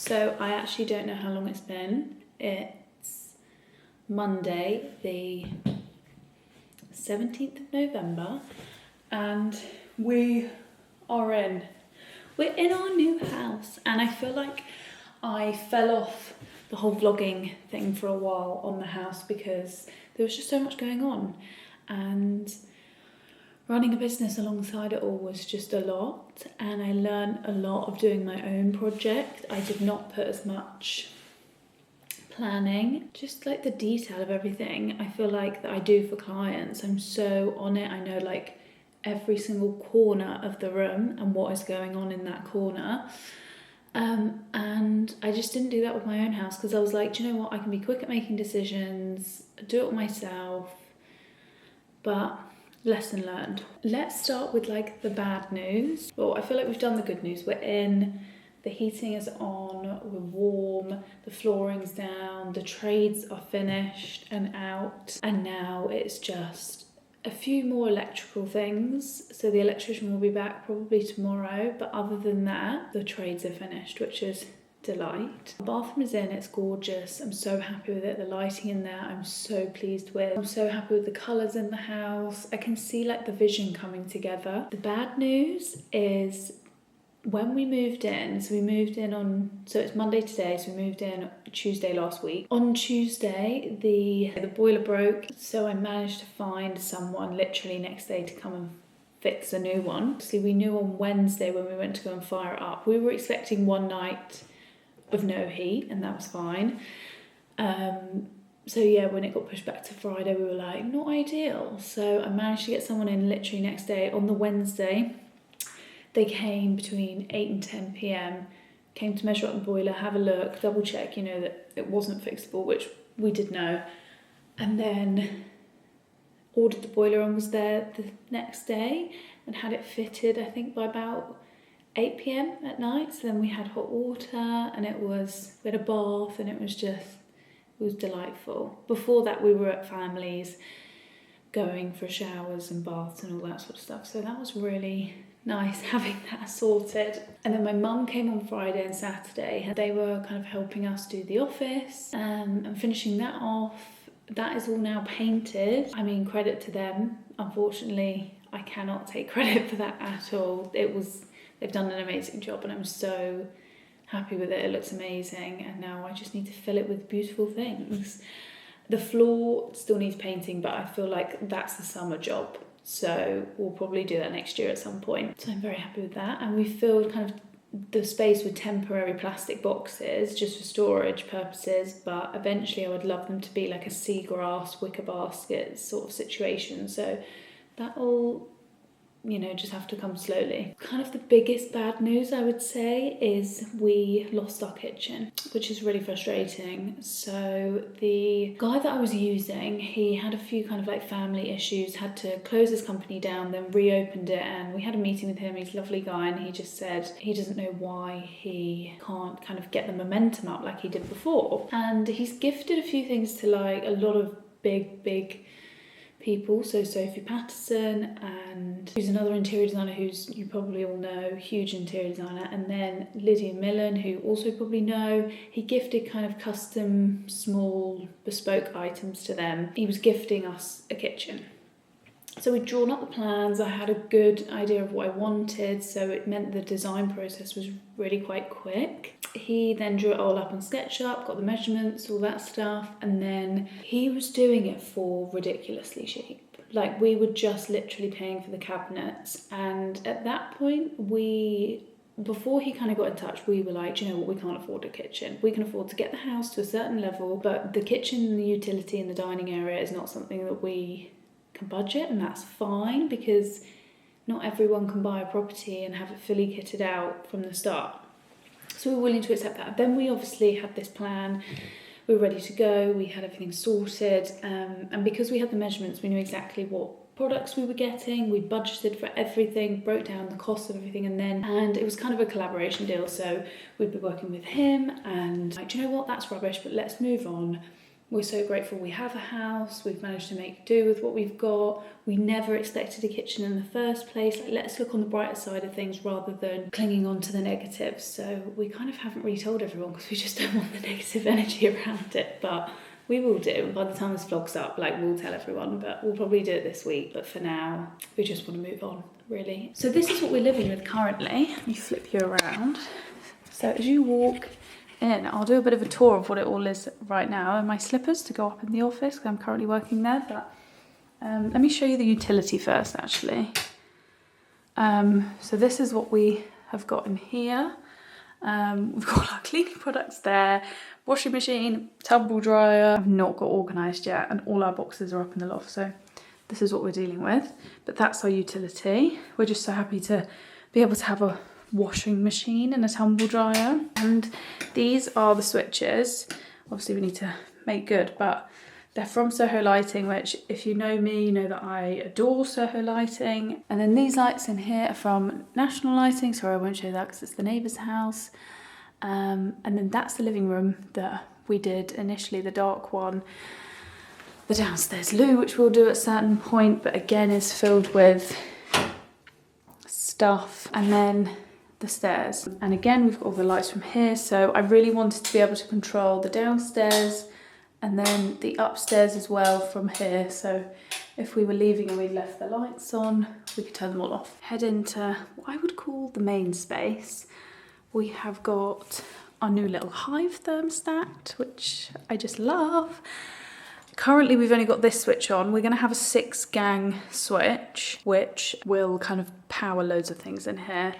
So I actually don't know how long it's been. It's Monday, the 17th of November, and we're in our new house, and I feel like I fell off the whole vlogging thing for a while on the house because there was just so much going on, and running a business alongside it all was just a lot, and I learned a lot of doing my own project. I did not put as much planning, just like the detail of everything I feel like that I do for clients. I'm so on it. I know like every single corner of the room and what is going on in that corner. And I just didn't do that with my own house because I was like, do you know what? I can be quick at making decisions, do it myself, but lesson learned. Let's start with like the bad news. Well, I feel like we've done the good news. We're in, the heating is on, we're warm, the flooring's down, the trades are finished and out, and now it's just a few more electrical things. So the electrician will be back probably tomorrow, but other than that, the trades are finished, which is delight. The bathroom is in, it's gorgeous. I'm so happy with it. The lighting in there, I'm so pleased with. I'm so happy with the colours in the house. I can see like the vision coming together. The bad news is when we moved in, so it's Monday today, so we moved in Tuesday last week. On Tuesday, the boiler broke, so I managed to find someone literally next day to come and fix a new one. See, we knew on Wednesday when we went to go and fire it up. We were expecting one night of no heat, and that was fine. So yeah, when it got pushed back to Friday, we were like, not ideal. So I managed to get someone in literally next day. On the Wednesday, they came between 8 and 10 p.m, came to measure up the boiler, have a look, double check, that it wasn't fixable, which we did know, and then ordered the boiler and was there the next day and had it fitted, I think, by about 8 p.m. at night. So then we had hot water and we had a bath, and it was delightful. Before that, we were at families going for showers and baths and all that sort of stuff. So that was really nice having that sorted. And then my mum came on Friday and Saturday, and they were kind of helping us do the office and finishing that off. That is all now painted. I mean, credit to them. Unfortunately, I cannot take credit for that at all. They've done an amazing job, and I'm so happy with it. It looks amazing, and now I just need to fill it with beautiful things. The floor still needs painting, but I feel like that's the summer job. So we'll probably do that next year at some point. So I'm very happy with that. And we filled kind of the space with temporary plastic boxes just for storage purposes, but eventually I would love them to be like a seagrass wicker basket sort of situation. So that'll, just have to come slowly. Kind of the biggest bad news, I would say, is we lost our kitchen, which is really frustrating. So the guy that I was using, he had a few kind of like family issues, had to close his company down, then reopened it, and we had a meeting with him. He's a lovely guy, and he just said he doesn't know why he can't kind of get the momentum up like he did before. And he's gifted a few things to like a lot of big people, so Sophie Patterson, and who's another interior designer who's you probably all know, huge interior designer, and then Lydia Millen, who also probably know. He gifted kind of custom, small, bespoke items to them. He was gifting us a kitchen. So we'd drawn up the plans, I had a good idea of what I wanted, so it meant the design process was really quite quick. He then drew it all up on SketchUp, got the measurements, all that stuff, and then he was doing it for ridiculously cheap. Like, we were just literally paying for the cabinets, and at that point, before he kind of got in touch, we were like, do you know what, we can't afford a kitchen. We can afford to get the house to a certain level, but the kitchen and the utility in the dining area is not something that we can budget, and that's fine because not everyone can buy a property and have it fully kitted out from the start. So we were willing to accept that. Then we obviously had this plan, we were ready to go, we had everything sorted, and because we had the measurements, we knew exactly what products we were getting, we budgeted for everything, broke down the cost of everything, and it was kind of a collaboration deal. So we'd be working with him and like, do you know what, that's rubbish, but let's move on. We're so grateful we have a house, we've managed to make do with what we've got. We never expected a kitchen in the first place. Like, let's look on the brighter side of things rather than clinging on to the negatives. So we kind of haven't really told everyone because we just don't want the negative energy around it, but we will do. By the time this vlog's up, like, we'll tell everyone, but we'll probably do it this week. But for now, we just want to move on, really. So this is what we're living with currently. Let me flip you around. So as you walk in, I'll do a bit of a tour of what it all is right now, and my slippers to go up in the office because I'm currently working there. But let me show you the utility first, actually. So this is what we have got in here. We've got our cleaning products there, washing machine, tumble dryer. I've not got organised yet, and all our boxes are up in the loft, so this is what we're dealing with. But that's our utility. We're just so happy to be able to have a washing machine and a tumble dryer. And these are the switches. Obviously we need to make good, but they're from Soho Lighting, which, if you know me, you know that I adore Soho Lighting. And then these lights in here are from National Lighting. Sorry, I won't show that because it's the neighbour's house. And then that's the living room that we did initially, the dark one. The downstairs loo, which we'll do at a certain point, but again is filled with stuff. And then the stairs, and again we've got all the lights from here. So I really wanted to be able to control the downstairs and then the upstairs as well from here, so if we were leaving and we left the lights on, we could turn them all off. Head into what I would call the main space. We have got our new little Hive thermostat, which I just love. Currently we've only got this switch on. We're going to have a 6-gang switch, which will kind of power loads of things in here.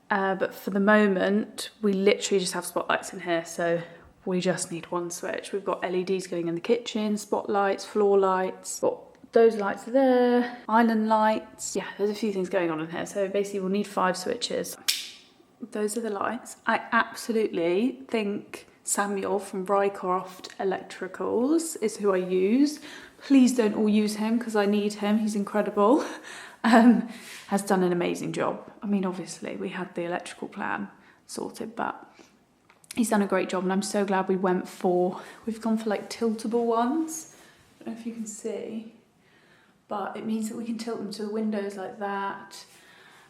But for the moment, we literally just have spotlights in here, so we just need one switch. We've got LEDs going in the kitchen, spotlights, floor lights, got those lights there, island lights. Yeah, there's a few things going on in here, so basically we'll need 5 switches. Those are the lights. I absolutely think Samuel from Rycroft Electricals is who I use. Please don't all use him because I need him, he's incredible. Has done an amazing job. I mean, obviously we had the electrical plan sorted, but he's done a great job, and I'm so glad we've gone for like tiltable ones. I don't know if you can see, but it means that we can tilt them to the windows like that.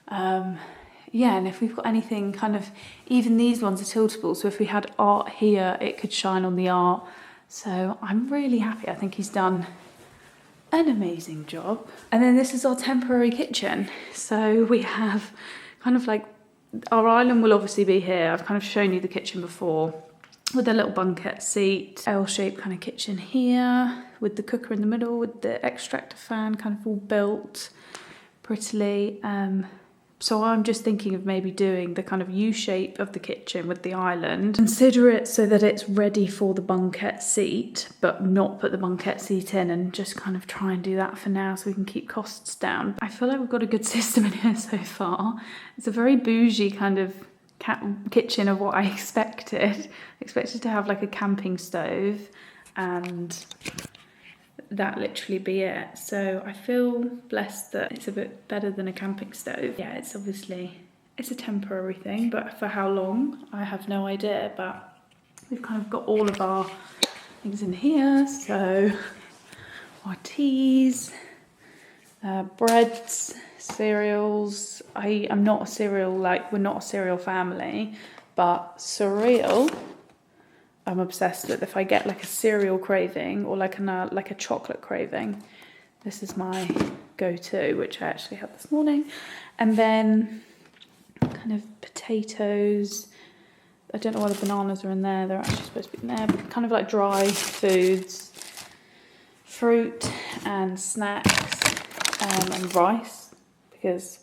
Yeah, and if we've got anything kind of, even these ones are tiltable, so if we had art here, it could shine on the art. So I'm really happy. I think he's done an amazing job. And then this is our temporary kitchen. So we have kind of like, our island will obviously be here. I've kind of shown you the kitchen before with a little bunket seat, L-shaped kind of kitchen here with the cooker in the middle with the extractor fan kind of all built prettily. So I'm just thinking of maybe doing the kind of U-shape of the kitchen with the island. Consider it so that it's ready for the bunket seat, but not put the bunket seat in, and just kind of try and do that for now so we can keep costs down. I feel like we've got a good system in here so far. It's a very bougie kind of kitchen of what I expected. I expected to have like a camping stove and that literally be it. So I feel blessed that it's a bit better than a camping stove. Yeah, it's obviously, it's a temporary thing, but for how long, I have no idea. But we've kind of got all of our things in here. So our teas, breads, cereals. I am not a cereal, like, we're not a cereal family, but cereal I'm obsessed with. If I get like a cereal craving or like a chocolate craving, this is my go-to, which I actually had this morning. And then kind of potatoes. I don't know why the bananas are in there. They're actually supposed to be in there. But kind of like dry foods, fruit and snacks, and rice, because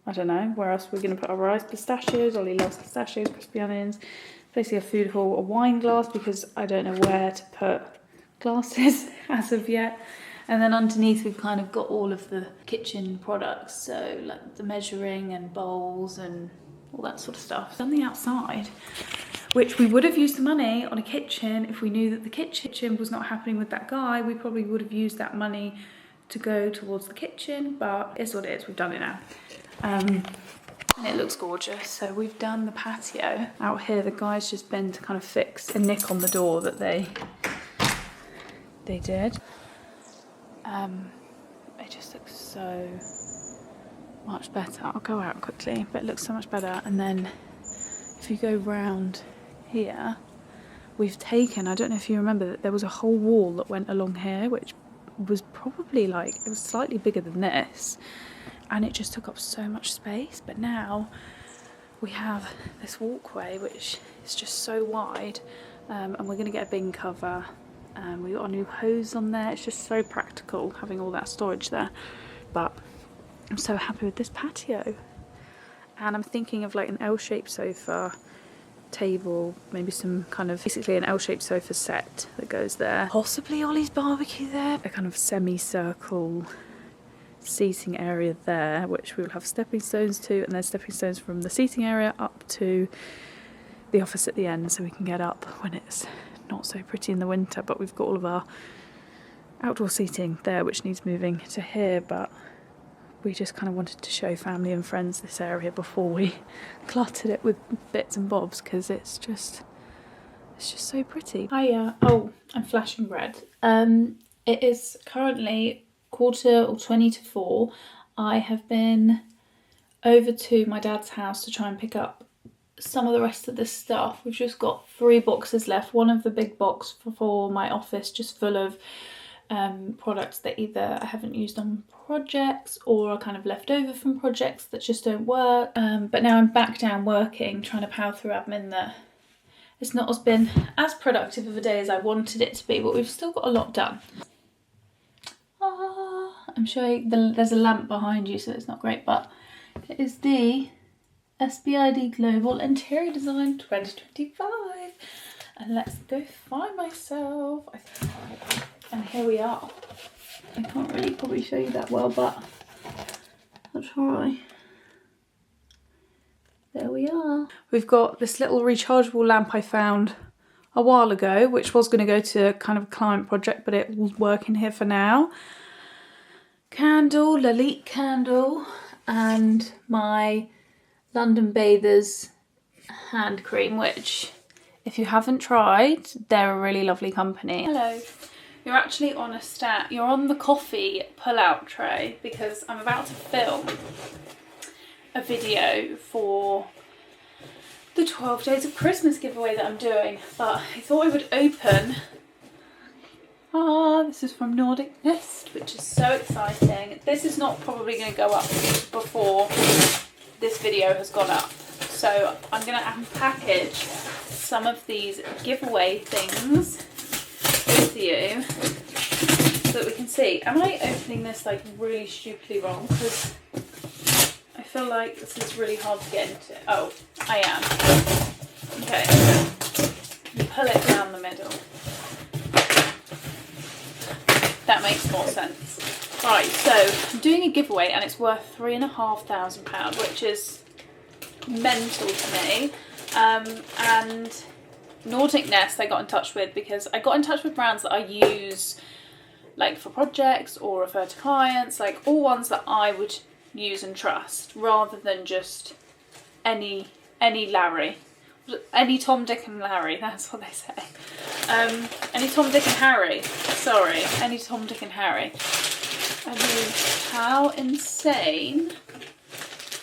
I don't know where else we're going to put our rice. Pistachios. Ollie loves pistachios, crispy onions. Basically a food haul, a wine glass, because I don't know where to put glasses as of yet. And then underneath we've kind of got all of the kitchen products, so like the measuring and bowls and all that sort of stuff. On the outside, which we would have used the money on a kitchen if we knew that the kitchen was not happening with that guy. We probably would have used that money to go towards the kitchen, but it's what it is, we've done it now. And it looks gorgeous. So we've done the patio. Out here the guys just been to kind of fix a nick on the door that they they did. It just looks so much better. I'll go out quickly, but it looks so much better. And then if you go round here, we've taken, I don't know if you remember, that there was a whole wall that went along here, which was probably like, it was slightly bigger than this, and it just took up so much space. But now we have this walkway which is just so wide, and we're going to get a bin cover. We've got a new hose on there. It's just so practical having all that storage there. But I'm so happy with this patio. And I'm thinking of like an L-shaped sofa, table, maybe some kind of, basically an L-shaped sofa set that goes there. Possibly Ollie's barbecue there. A kind of semicircle seating area there, which we will have stepping stones to, and then stepping stones from the seating area up to the office at the end, so we can get up when it's not so pretty in the winter. But we've got all of our outdoor seating there, which needs moving to here, but we just kind of wanted to show family and friends this area before we cluttered it with bits and bobs, because it's just so pretty. Hiya. Oh, I'm flashing red. It is currently 4:45. I have been over to my dad's house to try and pick up some of the rest of this stuff. We've just got 3 boxes left. One of the big box for my office, just full of products that either I haven't used on projects or are kind of left over from projects that just don't work. But now I'm back down working, trying to power through admin that it's not been as productive of a day as I wanted it to be, but we've still got a lot done. I'm showing, there's a lamp behind you so it's not great, but it is the SBID Global Interior Design 2025. And let's go find myself. And here we are. I can't really probably show you that well, but I'll try. There we are. We've got this little rechargeable lamp I found a while ago, which was going to go to kind of a client project, but it will work in here for now. Candle, Lalit candle, and my London Bathers hand cream, which if you haven't tried, they're a really lovely company. Hello. You're actually on you're on the coffee pull-out tray because I'm about to film a video for the 12 Days of Christmas giveaway that I'm doing, but I thought I would open. This is from Nordic Nest, which is so exciting. This is not probably going to go up before this video has gone up, so I'm going to unpackage some of these giveaway things with you so that we can see. Am I opening this like really stupidly wrong? Because I feel like this is really hard to get into. Oh, I am. Okay. You pull it down the middle. That makes more sense. Right, so I'm doing a giveaway and it's worth £3,500, which is mental to me. And Nordic Nest I got in touch with because I got in touch with brands that I use like for projects or refer to clients, like all ones that I would use and trust, rather than just any Larry. Any Tom, Dick and Larry, that's what they say. Any Tom, Dick and Harry. Sorry, any Tom, Dick and Harry. I mean, how insane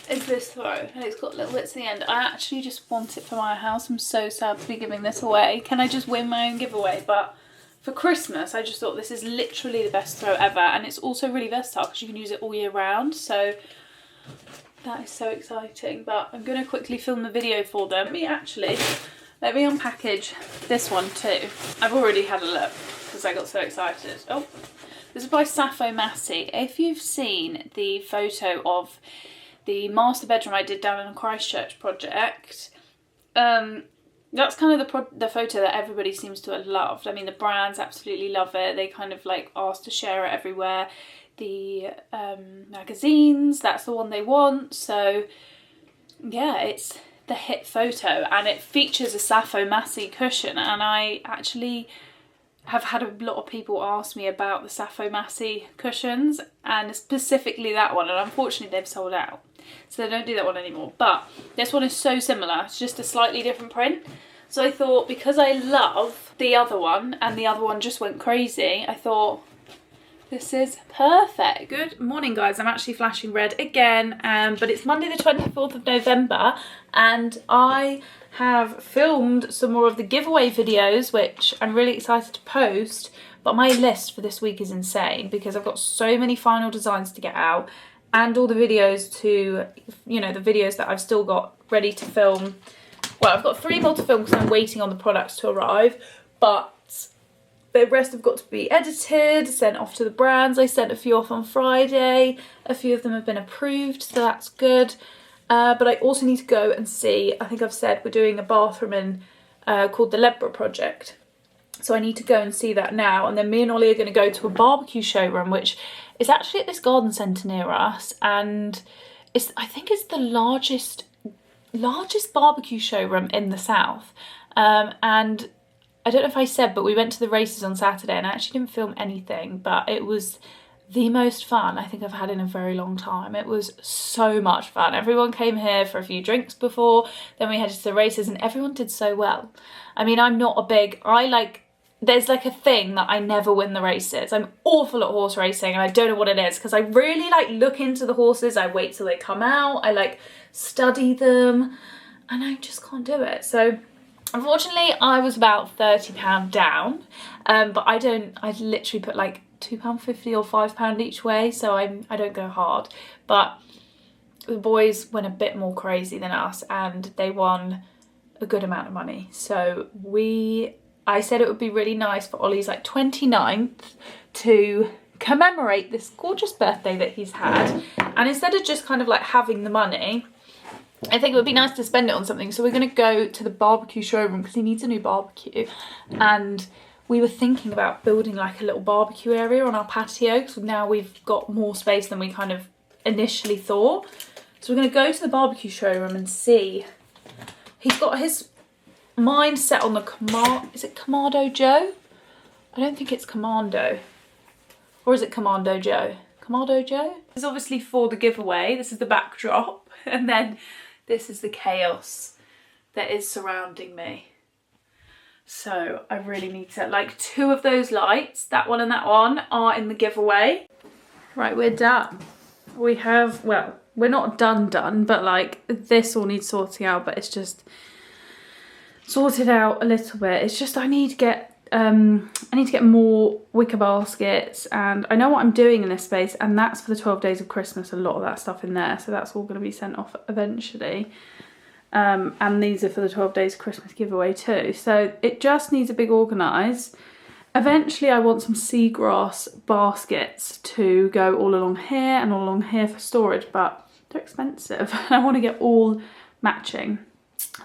is this throw? And it's got little bits at the end. I actually just want it for my house. I'm so sad to be giving this away. Can I just win my own giveaway? But for Christmas, I just thought this is literally the best throw ever. And it's also really versatile because you can use it all year round. So that is so exciting. But I'm going to quickly film the video for them. Let me unpackage this one too. I've already had a look because I got so excited. Oh, this is by Sappho Massey. If you've seen the photo of the master bedroom I did down in a Christchurch project, that's kind of the photo that everybody seems to have loved. I mean, the brands absolutely love it. They kind of like asked to share it everywhere. The magazines, that's the one they want. So yeah, it's the hit photo and it features a Sappho Massey cushion, and I actually have had a lot of people ask me about the Sappho Massey cushions, and specifically that one, and unfortunately they've sold out, so they don't do that one anymore. But this one is so similar, it's just a slightly different print, So I thought, because I love the other one and the other one just went crazy, I thought this is perfect. Good morning, guys. I'm actually flashing red again, but it's Monday the 24th of November and I have filmed some more of the giveaway videos, which I'm really excited to post. But my list for this week is insane because I've got so many final designs to get out and all the videos to, you know, the videos that I've still got ready to film. Well, I've got 3 more to film because I'm waiting on the products to arrive, but the rest have got to be edited, sent off to the brands. I sent a few off on Friday. A few of them have been approved, so that's good. But I also need to go and see, I think I've said we're doing a bathroom in called the Ledborough Project. So I need to go and see that now. And then me and Ollie are going to go to a barbecue showroom, which is actually at this garden centre near us. And I think it's the largest barbecue showroom in the south. And I don't know if I said, but we went to the races on Saturday and I actually didn't film anything, but it was the most fun I think I've had in a very long time. It was so much fun. Everyone came here for a few drinks before, then we headed to the races and everyone did so well. I mean, I'm not a big, there's like a thing that I never win the races. I'm awful at horse racing and I don't know what it is because I really look into the horses. I wait till they come out. I study them and I just can't do it. So unfortunately I was about £30 down, but I literally put £2.50 or £5 each way. So I don't go hard, but the boys went a bit more crazy than us and they won a good amount of money. So I said it would be really nice for Ollie's 29th to commemorate this gorgeous birthday that he's had. And instead of just kind of having the money, I think it would be nice to spend it on something. So we're going to go to the barbecue showroom because he needs a new barbecue. And we were thinking about building a little barbecue area on our patio because now we've got more space than we kind of initially thought. So we're going to go to the barbecue showroom and see. He's got his mind set on the is it Kamado Joe? I don't think it's Commando. Or is it Commando Joe? Kamado Joe? This is obviously for the giveaway. This is the backdrop. And then this is the chaos that is surrounding me. So I really need to, 2 of those lights, that one and that one, are in the giveaway. Right, we're done. We have, well, we're not done, but this all needs sorting out, but it's just sorted out a little bit. It's just I need to get more wicker baskets, and I know what I'm doing in this space, and that's for the 12 days of Christmas, a lot of that stuff in there, so that's all going to be sent off eventually. And these are for the 12 days of Christmas giveaway too, so it just needs a big organise. Eventually I want some seagrass baskets to go all along here and all along here for storage, but they're expensive and I want to get all matching.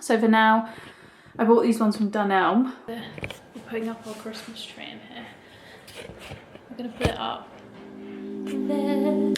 So for now I bought these ones from Dunelm. We're putting up our Christmas tree in here. We're going to put it up there.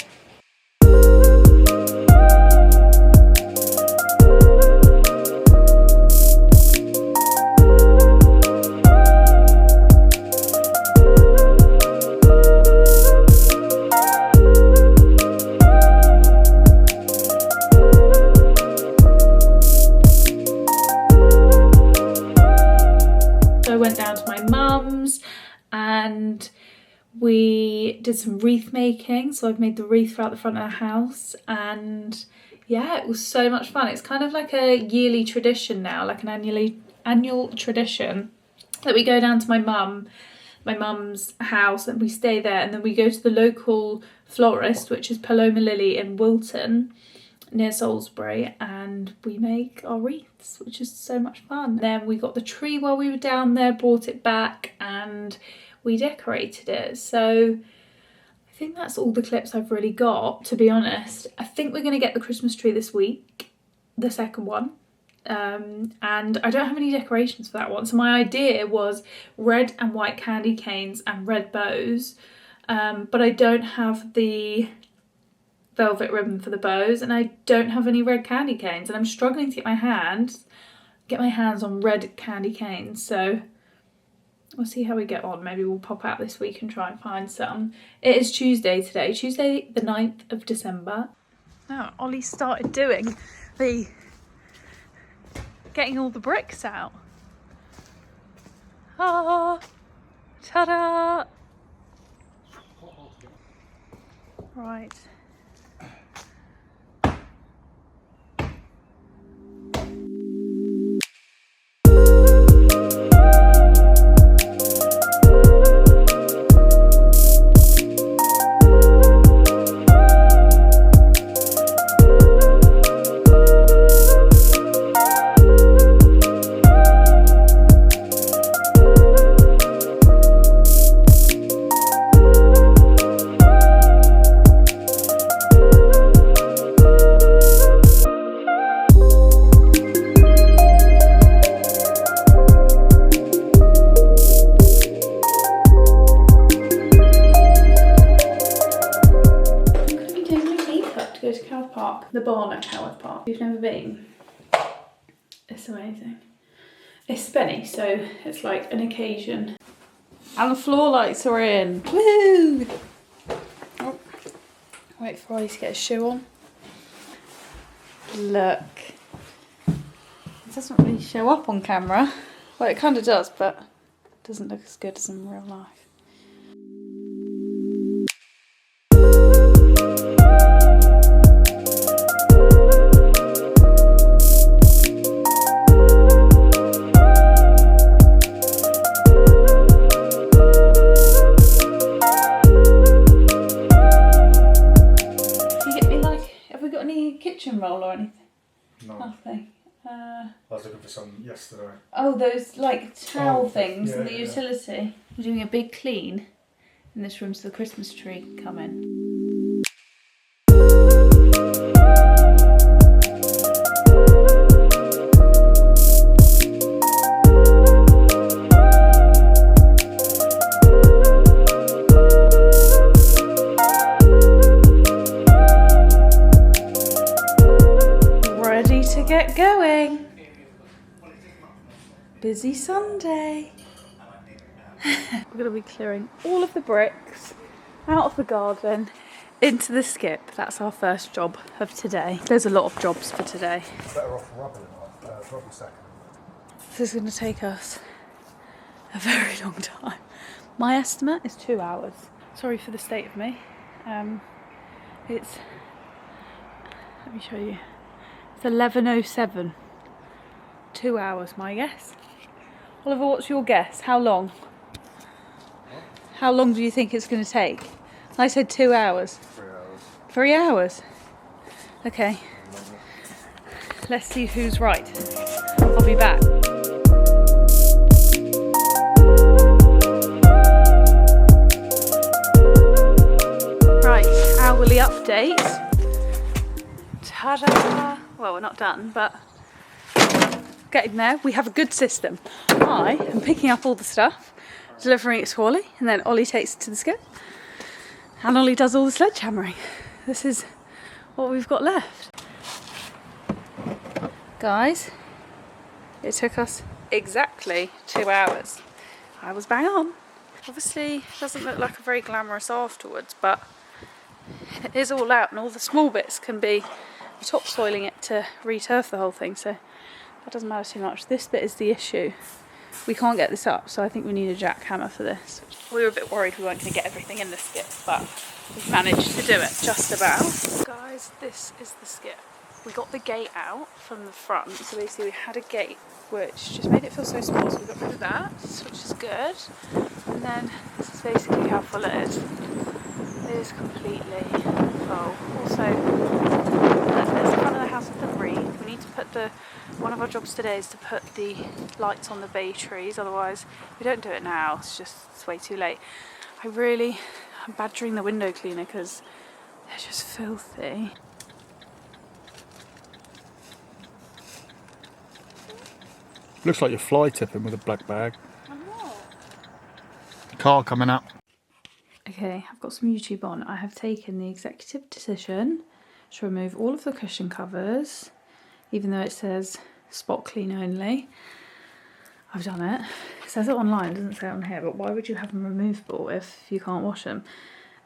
And we did some wreath making, so I've made the wreath throughout the front of the house, and yeah, it was so much fun. It's kind of like a yearly tradition now, like an annual tradition, that we go down to my mum's house and we stay there, and then we go to the local florist, which is Paloma Lily in Wilton near Salisbury, and we make our wreaths, which is so much fun. Then we got the tree while we were down there, brought it back, and we decorated it. So I think that's all the clips I've really got, to be honest. I think we're going to get the Christmas tree this week, the second one. And I don't have any decorations for that one. So my idea was red and white candy canes and red bows. But I don't have the velvet ribbon for the bows, and I don't have any red candy canes, and I'm struggling to get my hands on red candy canes. So we'll see how we get on. Maybe we'll pop out this week and try and find some. It is Tuesday today, Tuesday the 9th of December. Now Ollie started doing getting all the bricks out. Ah, ta-da! Right. Go to Cow Park, the barn at Cow Park. You've never been? It's amazing. It's Spenny, so it's like an occasion. And the floor lights are in. Woo! Oh, wait for Ollie to get his shoe on. Look. It doesn't really show up on camera. Well, it kind of does, but it doesn't look as good as in real life. Kitchen roll or anything? No. Nothing. I was looking for some yesterday. Oh, those like towel things in the yeah. utility. We're doing a big clean in this room so the Christmas tree can come in. To get going. Busy Sunday. We're going to be clearing all of the bricks out of the garden into the skip. That's our first job of today. There's a lot of jobs for today. Better off rubbing second. This is going to take us a very long time. My estimate is 2 hours. Sorry for the state of me. It's, let me show you. It's 11:07. 2 hours, my guess. Oliver, what's your guess? How long? What? How long do you think it's going to take? I said 2 hours. 3 hours. 3 hours? Okay. Let's see who's right. I'll be back. Right, hourly update. Ta-da! Well, we're not done, but getting there. We have a good system. I am picking up all the stuff, delivering it to Ollie, and then Ollie takes it to the skip, and Ollie does all the sledgehammering. This is what we've got left. Guys, it took us exactly 2 hours. I was bang on. Obviously, it doesn't look like a very glamorous afterwards, but it is all out, and all the small bits can be topsoiling it to re-turf the whole thing, so that doesn't matter too much. This bit is the issue. We can't get this up, so I think we need a jackhammer for this. We were a bit worried we weren't going to get everything in the skip, but we've managed to do it just about. Guys, this is the skip. We got the gate out from the front, so basically we had a gate which just made it feel so small, so we got rid of that, which is good. And then this is basically how full it is. It is completely full. Also, there's the front of the house with the wreath. We need to put one of our jobs today is to put the lights on the bay trees, otherwise we don't do it now, it's way too late. I'm badgering the window cleaner because they're just filthy. Looks like you're fly tipping with a black bag. I'm not. Car coming up. Okay, I've got some YouTube on. I have taken the executive decision to remove all of the cushion covers, even though it says spot clean only. I've done it. It says it online, it doesn't say it on here, but why would you have them removable if you can't wash them?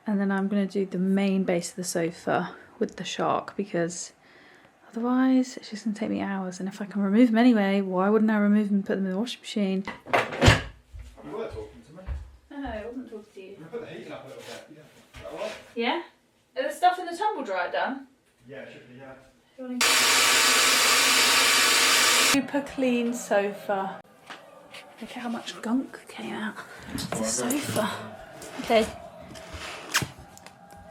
And then I'm going to do the main base of the sofa with the shark, because otherwise it's just going to take me hours, and if I can remove them anyway, why wouldn't I remove them and put them in the washing machine? put the heating up a little bit. Yeah. Is that alright? Yeah? Is the stuff in the tumble dryer done? Yeah, it should be, yeah. Super clean sofa. Look at how much gunk came out. It's a sofa. Okay.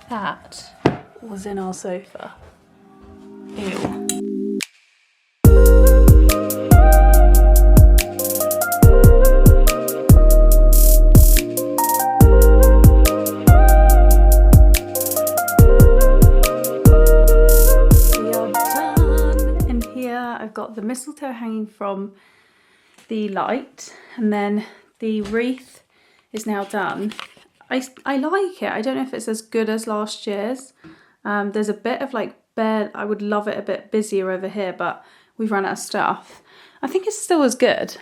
That was in our sofa. Ew. I've got the mistletoe hanging from the light, and then the wreath is now done. I like it. I don't know if it's as good as last year's. There's a bit of like bare, I would love it a bit busier over here, but we've run out of stuff. I think it's still as good.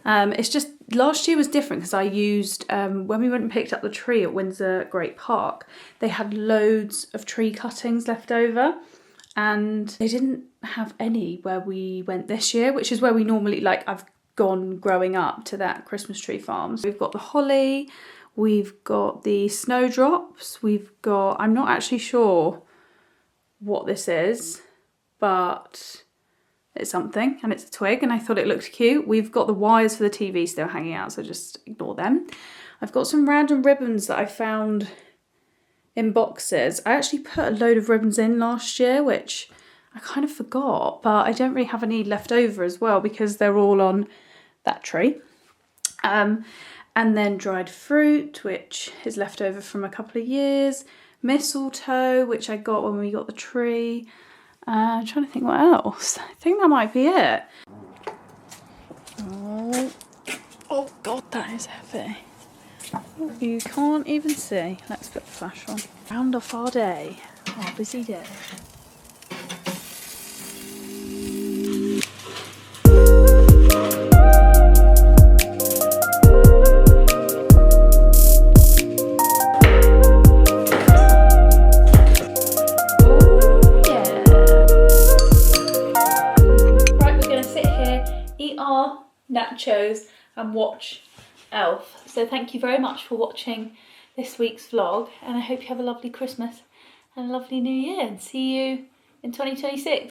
It's just last year was different because I used, when we went and picked up the tree at Windsor Great Park, they had loads of tree cuttings left over. And they didn't have any where we went this year, which is where we normally, like, I've gone growing up to that Christmas tree farm. So we've got the holly, we've got the snowdrops, we've got, I'm not actually sure what this is, but it's something, and it's a twig, and I thought it looked cute. We've got the wires for the TV still hanging out, so just ignore them. I've got some random ribbons that I found in boxes. I actually put a load of ribbons in last year, which I kind of forgot, but I don't really have any left over as well because they're all on that tree. And then dried fruit, which is left over from a couple of years. Mistletoe, which I got when we got the tree. I'm trying to think what else. I think that might be it. Oh God, that is heavy. You can't even see. Let's put the flash on. Round off our day, our busy day. Oh yeah. Right, we're gonna sit here, eat our nachos and watch Elf. So thank you very much for watching this week's vlog, and I hope you have a lovely Christmas and a lovely New Year, and see you in 2026.